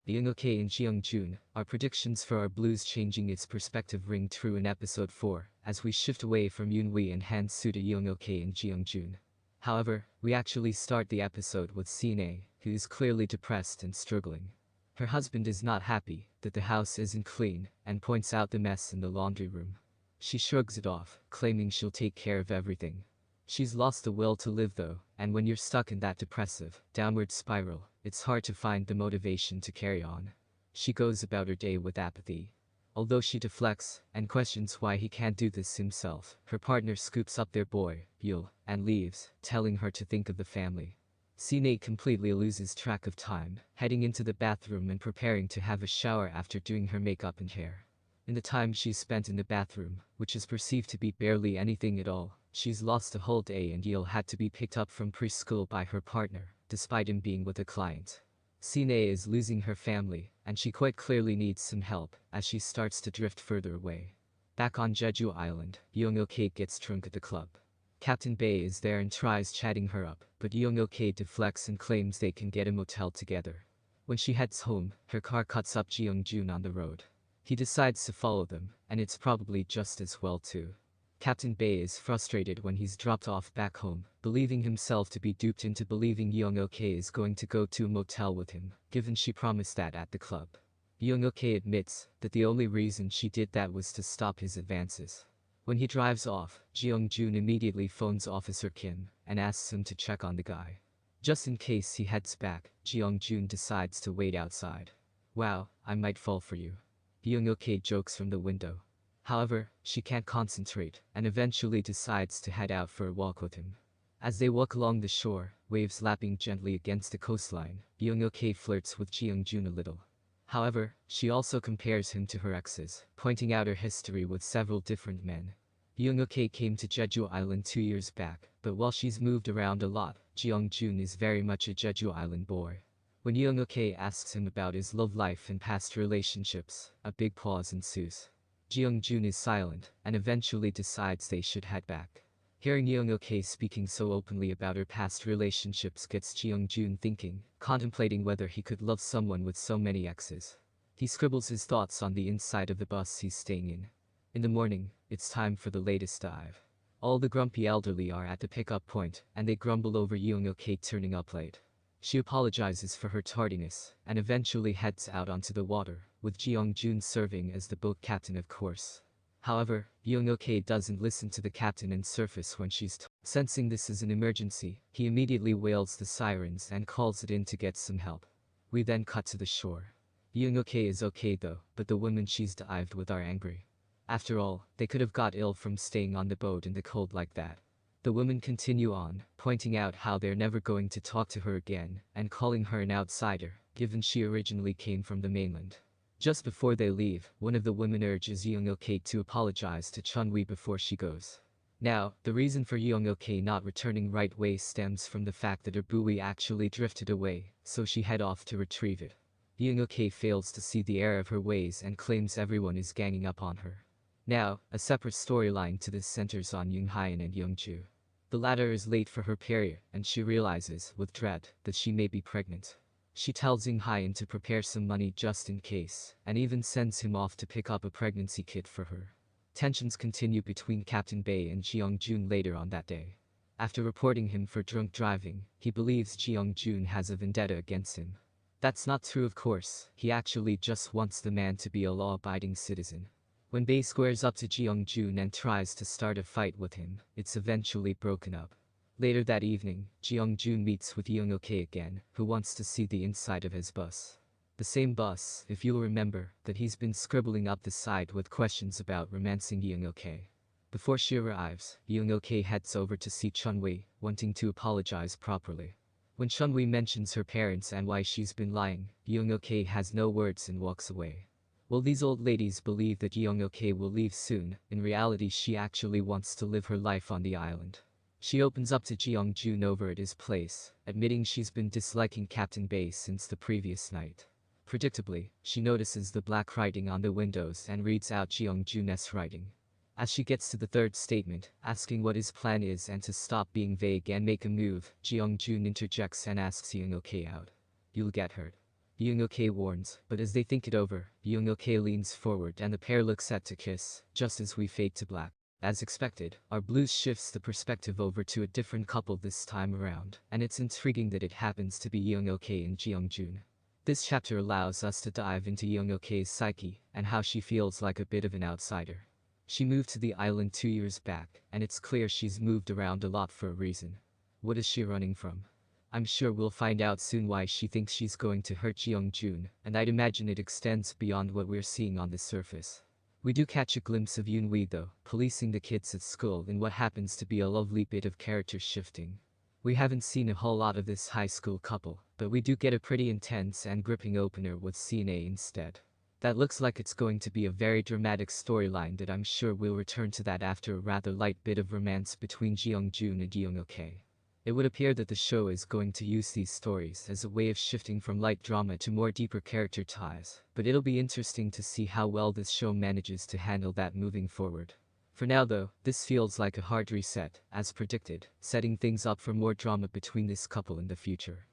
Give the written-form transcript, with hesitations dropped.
Young-ok and Jeong-jun, our predictions for our blues changing its perspective ring true in episode 4, as we shift away from Yoon-wee and Han-soo to Young-ok and Jeong-jun. However, we actually start the episode with Sine, who is clearly depressed and struggling. Her husband is not happy that the house isn't clean, and points out the mess in the laundry room. She shrugs it off, claiming she'll take care of everything. She's lost the will to live though, and when you're stuck in that depressive, downward spiral, it's hard to find the motivation to carry on. She goes about her day with apathy. Although she deflects and questions why he can't do this himself, her partner scoops up their boy, Yul, and leaves, telling her to think of the family. Sine completely loses track of time, heading into the bathroom and preparing to have a shower after doing her makeup and hair. In the time she's spent in the bathroom, which is perceived to be barely anything at all, she's lost a whole day and Yul had to be picked up from preschool by her partner, despite him being with a client. Sine is losing her family, and she quite clearly needs some help, as she starts to drift further away. Back on Jeju Island, Young-ok gets drunk at the club. Captain Bae is there and tries chatting her up, but Young-ok deflects and claims they can get a motel together. When she heads home, her car cuts up Jeong-jun on the road. He decides to follow them, and it's probably just as well too. Captain Bae is frustrated when he's dropped off back home, believing himself to be duped into believing Young-ok is going to go to a motel with him, given she promised that at the club. Young-ok admits that the only reason she did that was to stop his advances. When he drives off, Jeong-jun immediately phones Officer Kim and asks him to check on the guy. Just in case he heads back, Jeong-jun decides to wait outside. "Wow, I might fall for you." Young-ok jokes from the window. However, she can't concentrate, and eventually decides to head out for a walk with him. As they walk along the shore, waves lapping gently against the coastline, Young-ok flirts with Jeong-jun a little. However, she also compares him to her exes, pointing out her history with several different men. Young-ok came to Jeju Island 2 years back, but while she's moved around a lot, Jeong-jun is very much a Jeju Island boy. When Young-ok asks him about his love life and past relationships, a big pause ensues. Jeong-jun is silent, and eventually decides they should head back. Hearing Young-ok speaking so openly about her past relationships gets Jeong-jun thinking, contemplating whether he could love someone with so many exes. He scribbles his thoughts on the inside of the bus he's staying in. In the morning, it's time for the latest dive. All the grumpy elderly are at the pickup point, and they grumble over Young-ok turning up late. She apologizes for her tardiness, and eventually heads out onto the water, with Jeong-jun serving as the boat captain of course. However, Young-ok doesn't listen to the captain and surface when she's sensing this is an emergency, he immediately wails the sirens and calls it in to get some help. We then cut to the shore. Young-ok is okay though, but the women she's dived with are angry. After all, they could have got ill from staying on the boat in the cold like that. The women continue on, pointing out how they're never going to talk to her again, and calling her an outsider, given she originally came from the mainland. Just before they leave, one of the women urges Young-ok to apologize to Chun-wee before she goes. Now, the reason for Young-ok not returning right away stems from the fact that her buoy actually drifted away, so she head off to retrieve it. Young-ok fails to see the error of her ways and claims everyone is ganging up on her. Now, a separate storyline to this centers on Young-hyun and Young-ju. The latter is late for her period, and she realizes, with dread, that she may be pregnant. She tells Young-hyun to prepare some money just in case, and even sends him off to pick up a pregnancy kit for her. Tensions continue between Captain Bae and Jeong-jun later on that day. After reporting him for drunk driving, he believes Jeong-jun has a vendetta against him. That's not true of course, he actually just wants the man to be a law-abiding citizen. When Bae squares up to Jeong-jun and tries to start a fight with him, it's eventually broken up. Later that evening, Jeong-jun meets with Young-ok again, who wants to see the inside of his bus. The same bus, if you'll remember, that he's been scribbling up the side with questions about romancing Young-ok. Before she arrives, Young-ok heads over to see Chun-wee, wanting to apologize properly. When Chun-wee mentions her parents and why she's been lying, Young-ok has no words and walks away. While these old ladies believe that Young-ok will leave soon, in reality she actually wants to live her life on the island. She opens up to Jeong-jun over at his place, admitting she's been disliking Captain Bae since the previous night. Predictably, she notices the black writing on the windows and reads out Jeong-jun's writing. As she gets to the third statement, asking what his plan is and to stop being vague and make a move, Jeong-jun interjects and asks Young-ok out. "You'll get hurt." Young-ok warns, but as they think it over, Young-ok leans forward and the pair look set to kiss, just as we fade to black. As expected, our blues shifts the perspective over to a different couple this time around, and it's intriguing that it happens to be Young-ok and Jeongjun. This chapter allows us to dive into Young-ok's psyche and how she feels like a bit of an outsider. She moved to the island 2 years back, and it's clear she's moved around a lot for a reason. What is she running from? I'm sure we'll find out soon why she thinks she's going to hurt Jeongjun, and I'd imagine it extends beyond what we're seeing on the surface. We do catch a glimpse of Yoonwi though, policing the kids at school in what happens to be a lovely bit of character shifting. We haven't seen a whole lot of this high school couple, but we do get a pretty intense and gripping opener with CNA instead. That looks like it's going to be a very dramatic storyline that I'm sure we'll return to that after a rather light bit of romance between Jeongjun and Young-ok. It would appear that the show is going to use these stories as a way of shifting from light drama to more deeper character ties, but it'll be interesting to see how well this show manages to handle that moving forward. For now though, this feels like a hard reset, as predicted, setting things up for more drama between this couple in the future.